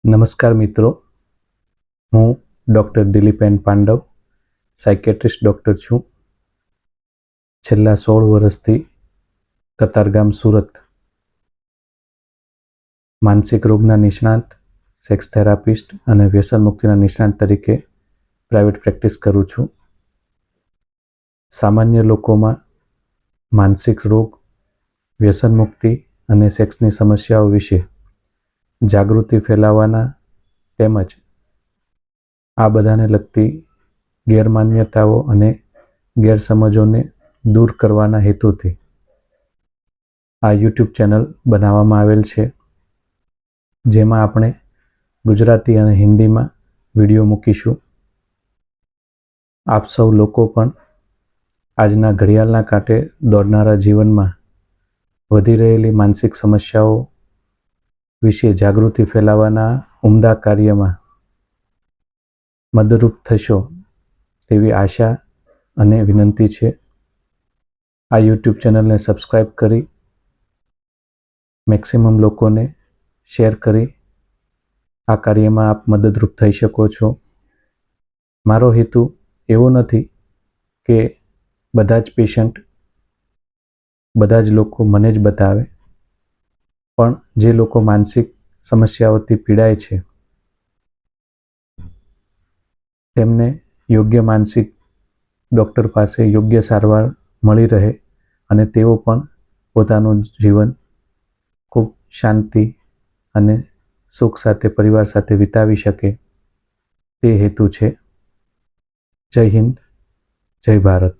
નમસ્કાર મિત્રો, હું doctor Dilip N Pandav, psychiatrist doctor છું. છેલ્લા 16 વર્ષથી કતારગામ, સુરત માનસિક રોગના નિષ્ણાત, સેક્સ થેરાપિસ્ટ અને વ્યસન મુક્તિના નિષ્ણાત તરીકે પ્રાઇવેટ પ્રેક્ટિસ કરું છું. સામાન્ય લોકોમાં માનસિક રોગ, વ્યસન મુક્તિ અને સેક્સની સમસ્યાઓ વિશે જાગૃતિ ફેલાવવાના તેમજ આ બધાને લગતી ગેરમાન્યતાઓ અને ગેરસમજોને દૂર કરવાના હેતુથી આ યુટ્યુબ ચેનલ બનાવવામાં આવેલ છે, જેમાં આપણે ગુજરાતી અને હિન્દીમાં વિડીયો મૂકીશું. આપ સૌ લોકો પણ આજના ઘડિયાળના કાંટે દોડનારા જીવનમાં વધી રહેલી માનસિક સમસ્યાઓ વિશે જાગૃતિ ફેલાવવાના ઉમદા કાર્યમાં મદદરૂપ થશો તેવી આશા અને વિનંતી છે. આ યુટ્યુબ ચેનલને સબસ્ક્રાઈબ કરી મેક્સિમમ લોકોને શેર કરી આ કાર્યમાં આપ મદદરૂપ થઈ શકો છો. મારો હેતુ એવો નથી કે બધા જ પેશન્ટ, બધા જ લોકો મને જ બતાવે, પણ જે લોકો માનસિક સમસ્યાઓથી પીડાય છે તેમને યોગ્ય માનસિક ડૉક્ટર પાસે યોગ્ય સારવાર મળી રહે અને તેઓ પણ પોતાનું જીવન ખૂબ શાંતિ અને સુખ સાથે, પરિવાર સાથે વિતાવી શકે, તે હેતુ છે. જય હિન્દ, જય ભારત.